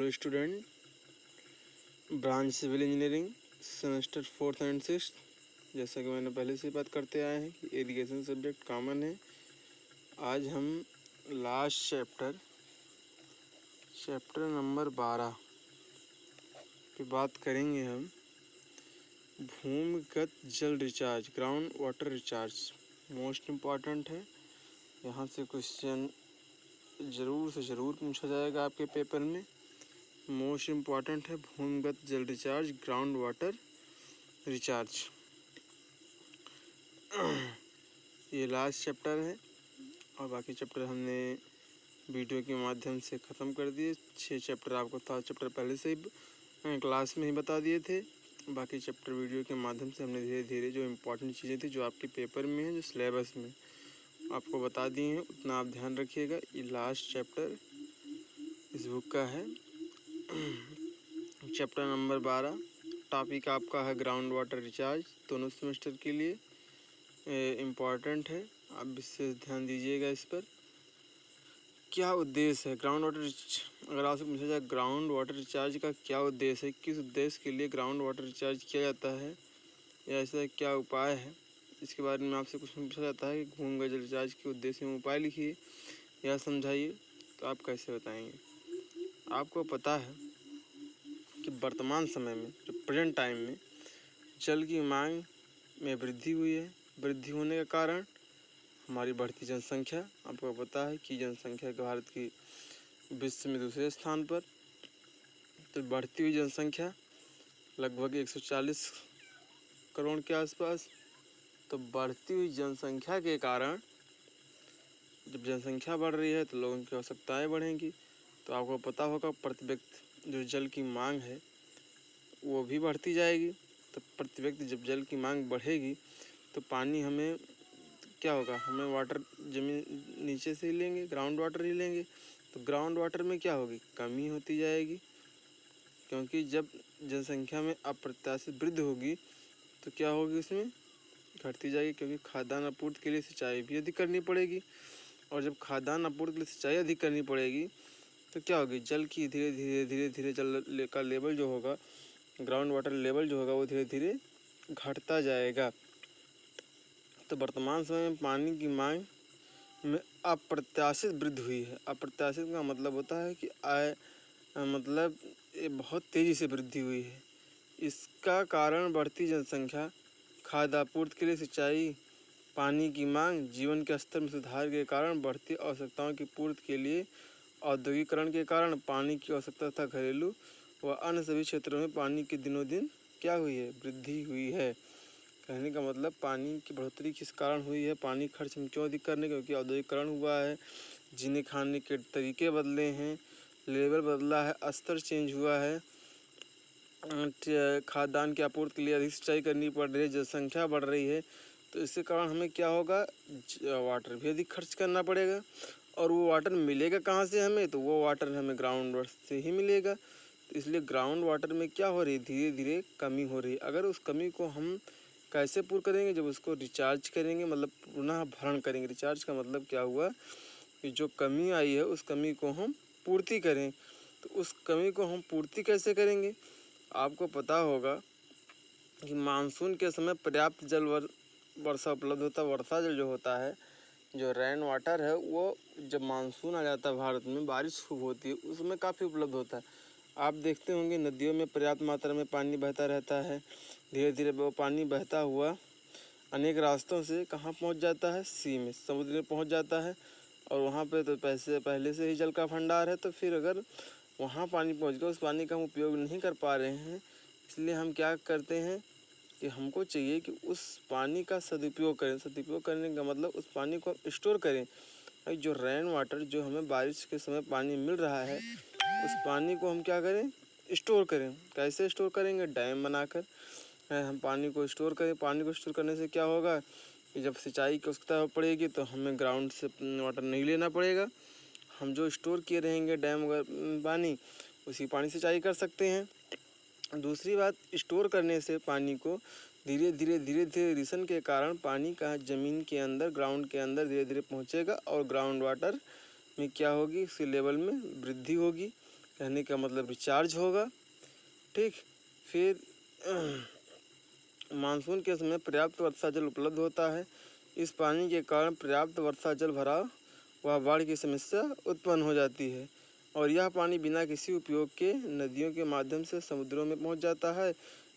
Hello student, branch civil engineering semester 4th and 6th। जैसा कि मैंने पहले से बात करते आए हैं कि इरिगेशन सब्जेक्ट कॉमन है। आज हम लास्ट चैप्टर नंबर 12 पे बात करेंगे। हम भूमिगत जल recharge, ground water recharge most important है। यहाँ से क्वेश्चन ज़रूर से ज़रूर पूछा जाएगा आपके पेपर में। मोस्ट इम्पॉर्टेंट है भूमिगत जल रिचार्ज, ग्राउंड वाटर रिचार्ज। ये लास्ट चैप्टर है और बाकी चैप्टर हमने वीडियो के माध्यम से ख़त्म कर दिए। 6 चैप्टर आपको 7 चैप्टर पहले से ही क्लास में ही बता दिए थे। बाकी चैप्टर वीडियो के माध्यम से हमने धीरे धीरे जो इम्पोर्टेंट चीज़ें थी, जो आपके पेपर में हैं, जो सिलेबस में आपको बता दिए हैं, उतना आप ध्यान रखिएगा। ये लास्ट चैप्टर इस बुक का है, चैप्टर नंबर 12। टॉपिक आपका है ग्राउंड वाटर रिचार्ज। दोनों सेमेस्टर के लिए इम्पॉर्टेंट है, आप विशेष ध्यान दीजिएगा इस पर। क्या उद्देश्य है ग्राउंड वाटर, अगर आपसे पूछा जाए ग्राउंड वाटर रिचार्ज का क्या उद्देश्य है, किस उद्देश्य के लिए ग्राउंड वाटर रिचार्ज किया जाता है या ऐसा क्या उपाय है, इसके बारे में आपसे कुछ पूछा जाता है कि भूमिगत जल रिचार्ज के उद्देश्य में उपाय लिखिए या समझाइए, तो आप कैसे बताएंगे। आपको पता है कि वर्तमान समय में, जो प्रेजेंट टाइम में, जल की मांग में वृद्धि हुई है। वृद्धि होने का कारण हमारी बढ़ती जनसंख्या। आपको पता है कि जनसंख्या भारत की विश्व में दूसरे स्थान पर। तो बढ़ती हुई जनसंख्या लगभग 140 करोड़ के आसपास। तो बढ़ती हुई जनसंख्या के कारण, जब जनसंख्या बढ़ रही है तो लोगों की आवश्यकताएं बढ़ेंगी। तो आपको पता होगा प्रति व्यक्ति जो जल की मांग है वो भी बढ़ती जाएगी। तो प्रति व्यक्ति जब जल की मांग बढ़ेगी तो पानी हमें क्या होगा, हमें वाटर जमीन नीचे से ही लेंगे, ग्राउंड वाटर ही लेंगे। तो ग्राउंड वाटर में क्या होगी, कमी होती जाएगी। क्योंकि जब जनसंख्या में अप्रत्याशित वृद्धि होगी तो क्या होगी, उसमें घटती जाएगी। क्योंकि खाद्यान्न आपूर्ति के लिए सिंचाई भी अधिक करनी पड़ेगी, और जब खाद्यान्न आपूर्ति के लिए सिंचाई अधिक करनी पड़ेगी तो क्या होगी, जल की धीरे धीरे जल का लेवल जो होगा, ग्राउंड वाटर लेवल जो होगा, वो धीरे धीरे घटता जाएगा। तो वर्तमान समय में पानी की मांग में अप्रत्याशित वृद्धि हुई है। अप्रत्याशित का मतलब होता है कि मतलब ये बहुत तेज़ी से वृद्धि हुई है। इसका कारण बढ़ती जनसंख्या, खाद्य आपूर्ति के लिए सिंचाई, पानी की मांग, जीवन के स्तर में सुधार के कारण, बढ़ती आवश्यकताओं की पूर्ति के लिए औद्योगिकरण के कारण पानी की आवश्यकता तथा घरेलू व अन्य सभी क्षेत्रों में पानी की दिनों दिन क्या हुई है, वृद्धि हुई है। कहने का मतलब पानी की बढ़ोतरी किस कारण हुई है, पानी खर्च हम क्यों अधिक करने, क्योंकि औद्योगिकरण हुआ है, जीने खाने के तरीके बदले हैं, लेवल बदला है, स्तर चेंज हुआ है, खाद्यान्न की आपूर्ति के लिए अधिक सिंचाई करनी पड़ रही है, जनसंख्या बढ़ रही है। तो इसके कारण हमें क्या होगा, वाटर भी अधिक खर्च करना पड़ेगा। और वो वाटर मिलेगा कहाँ से हमें, तो वो वाटर हमें ग्राउंड वाटर से ही मिलेगा। तो इसलिए ग्राउंड वाटर में क्या हो रही है, धीरे धीरे कमी हो रही है। अगर उस कमी को हम कैसे पूर्ण करेंगे, जब उसको रिचार्ज करेंगे, मतलब पुनः भरण करेंगे। रिचार्ज का मतलब क्या हुआ कि जो कमी आई है उस कमी को हम पूर्ति करें। तो उस कमी को हम पूर्ति कैसे करेंगे, आपको पता होगा कि मानसून के समय पर्याप्त जल वर्षा उपलब्ध होता है। वर्षा जल जो होता है, जो रेन वाटर है, वो जब मानसून आ जाता है, भारत में बारिश खूब होती है, उसमें काफ़ी उपलब्ध होता है। आप देखते होंगे नदियों में पर्याप्त मात्रा में पानी बहता रहता है। धीरे धीरे वो पानी बहता हुआ अनेक रास्तों से कहाँ पहुँच जाता है, सी में, समुद्र में पहुँच जाता है। और वहाँ पे तो पहले से ही जल का भंडार है। तो फिर अगर वहाँ पानी पहुँच गया, उस पानी का हम उपयोग नहीं कर पा रहे हैं, इसलिए हम क्या करते हैं कि हमको चाहिए कि उस पानी का सदुपयोग करें। सदुपयोग करने का मतलब उस पानी को स्टोर करें। जो रेन वाटर, जो हमें बारिश के समय पानी मिल रहा है, उस पानी को हम क्या करें, स्टोर करें। कैसे स्टोर करेंगे, डैम बनाकर हम पानी को स्टोर करें। पानी को स्टोर करने से क्या होगा कि जब सिंचाई की आवश्यकता पड़ेगी तो हमें ग्राउंड से वाटर नहीं लेना पड़ेगा। हम जो स्टोर किए रहेंगे डैम पानी, उसी पानी से सिंचाई कर सकते हैं। दूसरी बात, स्टोर करने से पानी को धीरे धीरे रिसन के कारण पानी का ज़मीन के अंदर, ग्राउंड के अंदर धीरे धीरे पहुंचेगा और ग्राउंड वाटर में क्या होगी, उसके लेवल में वृद्धि होगी। कहने का मतलब रिचार्ज होगा। ठीक, फिर मानसून के समय पर्याप्त वर्षा जल उपलब्ध होता है। इस पानी के कारण पर्याप्त वर्षा जल भराव व बाढ़ की समस्या उत्पन्न हो जाती है और यह पानी बिना किसी उपयोग के नदियों के माध्यम से समुद्रों में पहुंच जाता है।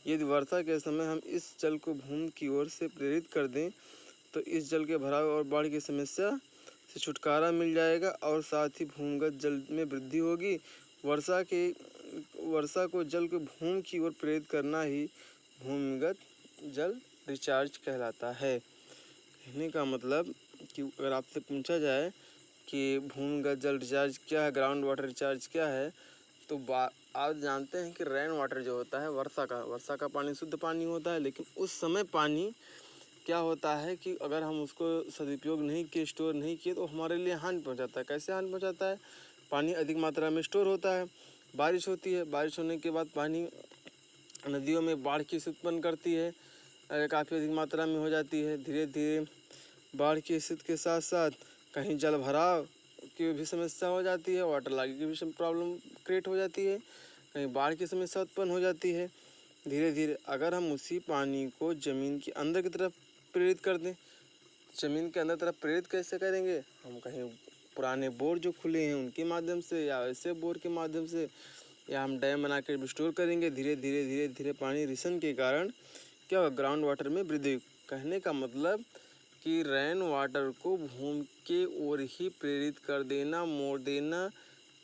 यदि वर्षा के समय हम इस जल को भूमि की ओर से प्रेरित कर दें तो इस जल के भराव और बाढ़ की समस्या से छुटकारा मिल जाएगा और साथ ही भूमिगत जल में वृद्धि होगी। वर्षा को जल को भूमि की ओर प्रेरित करना ही भूमिगत जल रिचार्ज कहलाता है। कहने का मतलब कि अगर आपसे पूछा जाए कि भूमिगत जल रिचार्ज क्या है, ग्राउंड वाटर रिचार्ज क्या है, तो आप जानते हैं कि रेन वाटर जो होता है वर्षा का पानी शुद्ध पानी होता है। लेकिन उस समय पानी क्या होता है कि अगर हम उसको सदुपयोग नहीं किए, स्टोर नहीं किए, तो हमारे लिए हानि पहुंचाता है। कैसे हानि पहुंचाता है? पानी अधिक मात्रा में स्टोर होता है, बारिश होती है, बारिश होने के बाद पानी नदियों में बाढ़ की स्थिति उत्पन्न करती है, काफ़ी अधिक मात्रा में हो जाती है। धीरे धीरे बाढ़ की स्थिति के साथ साथ कहीं जल भराव की भी समस्या हो जाती है, वाटर लॉगिंग की भी प्रॉब्लम क्रिएट हो जाती है, कहीं बाढ़ की समस्या उत्पन्न हो जाती है। धीरे धीरे अगर हम उसी पानी को ज़मीन के अंदर की तरफ प्रेरित कर दें, ज़मीन के अंदर तरफ प्रेरित कैसे करेंगे? हम कहीं पुराने बोर जो खुले हैं उनके माध्यम से या ऐसे बोर के माध्यम से, या हम डैम बना कर स्टोर करेंगे। धीरे धीरे धीरे धीरे पानी रिसन के कारण क्या होगा? ग्राउंड वाटर में वृद्धि। कहने का मतलब कि रेन वाटर को भूमि के ओर ही प्रेरित कर देना, मोड़ देना,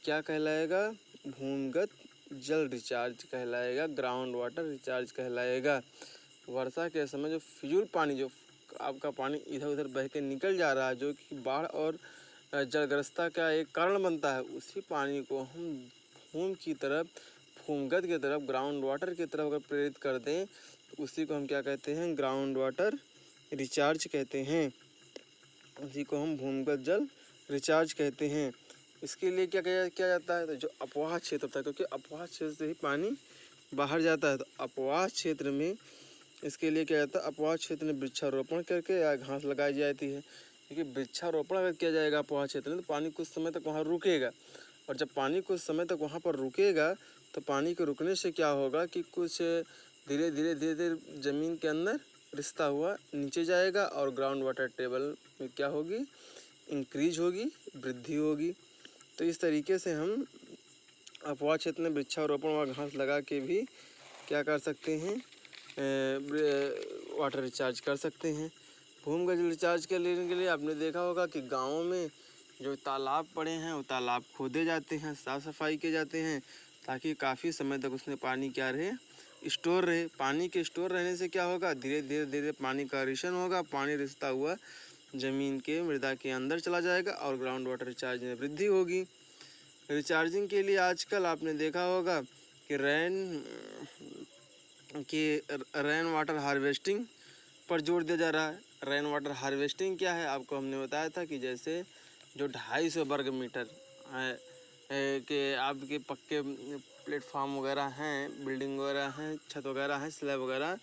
क्या कहलाएगा? भूमिगत जल रिचार्ज कहलाएगा, ग्राउंड वाटर रिचार्ज कहलाएगा। वर्षा के समय जो फिजूल पानी, जो आपका पानी इधर उधर बह के निकल जा रहा है, जो कि बाढ़ और जलग्रस्तता का एक कारण बनता है, उसी पानी को हम भूमि की तरफ, भूमिगत की तरफ, ग्राउंड वाटर की तरफ अगर प्रेरित कर दें तो उसी को हम क्या कहते हैं? ग्राउंड वाटर रिचार्ज कहते हैं। उसी को हम भूमिगत जल रिचार्ज कहते हैं। इसके लिए क्या किया जाता है? तो जो अपवाह क्षेत्र होता है, क्योंकि अपवाह क्षेत्र से ही पानी बाहर जाता है, तो अपवाह क्षेत्र में इसके लिए क्या जाता है? अपवाह क्षेत्र में वृक्षारोपण करके या घास लगाई जाती है। क्योंकि वृक्षारोपण अगर किया जाएगा अपवाह क्षेत्र में तो पानी कुछ समय तक वहाँ रुकेगा, और जब पानी कुछ समय तक वहाँ पर रुकेगा तो पानी के रुकने से क्या होगा कि कुछ धीरे धीरे धीरे धीरे ज़मीन के अंदर रिसता हुआ नीचे जाएगा और ग्राउंड वाटर टेबल में क्या होगी? इंक्रीज होगी, वृद्धि होगी। तो इस तरीके से हम अपवाह क्षेत्र में वृक्षारोपण व घास लगा के भी क्या कर सकते हैं? वाटर रिचार्ज कर सकते हैं। भूमिगत जल रिचार्ज के लिए आपने देखा होगा कि गाँवों में जो तालाब पड़े हैं वो तालाब खोदे जाते हैं, साफ़ सफाई किए जाते हैं, ताकि काफ़ी समय तक उसमें पानी क्या रहे? स्टोर रहे। पानी के स्टोर रहने से क्या होगा? धीरे धीरे धीरे पानी का रिसन होगा, पानी रिसता हुआ ज़मीन के मृदा के अंदर चला जाएगा और ग्राउंड वाटर रिचार्ज में वृद्धि होगी। रिचार्जिंग के लिए आजकल आपने देखा होगा कि रेन वाटर हार्वेस्टिंग पर जोर दिया जा रहा है। रेन वाटर हार्वेस्टिंग क्या है? आपको हमने बताया था कि जैसे जो 250 वर्ग मीटर के आपके पक्के प्लेटफॉर्म वगैरह हैं, बिल्डिंग वगैरह हैं, छत वगैरह हैं, स्लैब वगैरह,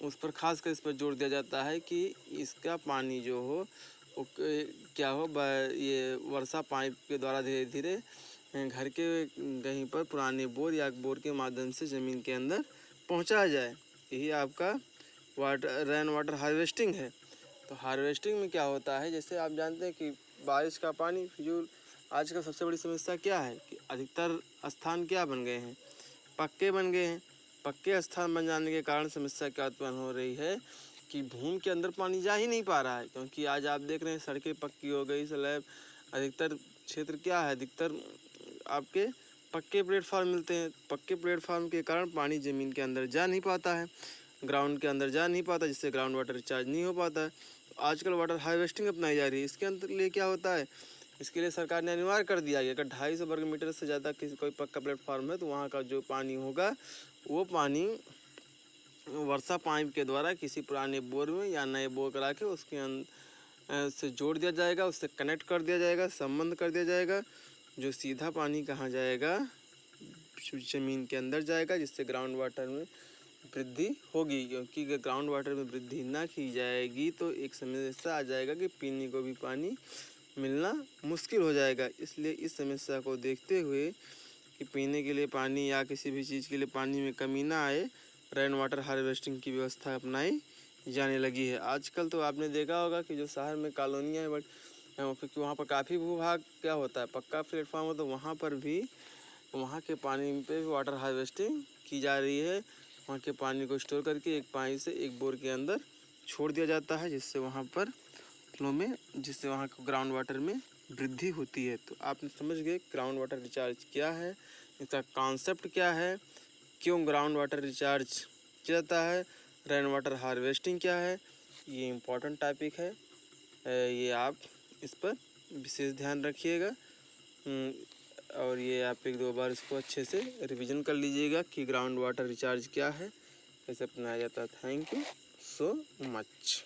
उस पर खासकर इस पर जोर दिया जाता है कि इसका पानी जो हो वो क्या हो, ये वर्षा पाइप के द्वारा धीरे धीरे घर के कहीं पर पुराने बोर या बोर के माध्यम से ज़मीन के अंदर पहुंचाया जाए। यही आपका रेन वाटर हार्वेस्टिंग है। तो हार्वेस्टिंग में क्या होता है? जैसे आप जानते हैं कि बारिश का पानी फिजूल, आज का सबसे बड़ी समस्या क्या है कि अधिकतर स्थान क्या बन गए हैं? पक्के बन गए हैं। पक्के स्थान बन जाने के कारण समस्या क्या उत्पन्न हो रही है कि भूमि के अंदर पानी जा ही नहीं पा रहा है। क्योंकि आज आप देख रहे हैं सड़कें पक्की हो गई, स्लैब, अधिकतर क्षेत्र क्या है, अधिकतर आपके पक्के प्लेटफार्म मिलते हैं। पक्के प्लेटफार्म के कारण पानी ज़मीन के अंदर जा नहीं पाता है, ग्राउंड के अंदर जा नहीं पाता, जिससे ग्राउंड वाटर रिचार्ज नहीं हो पाता है। तो आजकल वाटर हार्वेस्टिंग अपनाई जा रही है। इसके अंदर लिए क्या होता है? इसके लिए सरकार ने अनिवार्य कर दिया है कि अगर 250 वर्ग मीटर से ज़्यादा किसी कोई पक्का प्लेटफॉर्म है तो वहाँ का जो पानी होगा वो पानी वर्षा पाइप के द्वारा किसी पुराने बोर में या नए बोर करा के उसके से जोड़ दिया जाएगा, उससे कनेक्ट कर दिया जाएगा, संबंध कर दिया जाएगा, जो सीधा पानी कहाँ जाएगा? ज़मीन के अंदर जाएगा, जिससे ग्राउंड वाटर में वृद्धि होगी। क्योंकि अगर ग्राउंड वाटर में वृद्धि ना की जाएगी तो एक समस्या आ जाएगा कि पीने को भी पानी मिलना मुश्किल हो जाएगा। इसलिए इस समस्या को देखते हुए कि पीने के लिए पानी या किसी भी चीज़ के लिए पानी में कमी ना आए, रेन वाटर हार्वेस्टिंग की व्यवस्था अपनाई जाने लगी है। आजकल तो आपने देखा होगा कि जो शहर में कॉलोनियाँ हैं, बट क्योंकि वहाँ पर काफ़ी भूभाग क्या होता है, पक्का प्लेटफॉर्म हो, तो वहाँ पर भी वहाँ के पानी पे भी वाटर हार्वेस्टिंग की जा रही है। वहाँ के पानी को स्टोर करके एक पाइप से एक बोर के अंदर छोड़ दिया जाता है, जिससे वहाँ पर फ्लो में, जिससे वहाँ को ग्राउंड वाटर में वृद्धि होती है। तो आपने समझ गए ग्राउंड वाटर रिचार्ज क्या है, इसका कॉन्सेप्ट क्या है, क्यों ग्राउंड वाटर रिचार्ज किया जाता है, रेन वाटर हार्वेस्टिंग क्या है। ये इम्पोर्टेंट टॉपिक है, ये आप इस पर विशेष ध्यान रखिएगा। और ये आप एक दो बार इसको अच्छे से रिवीजन कर लीजिएगा कि ग्राउंड वाटर रिचार्ज क्या है, कैसे अपनाया जाता है। Thank you so much.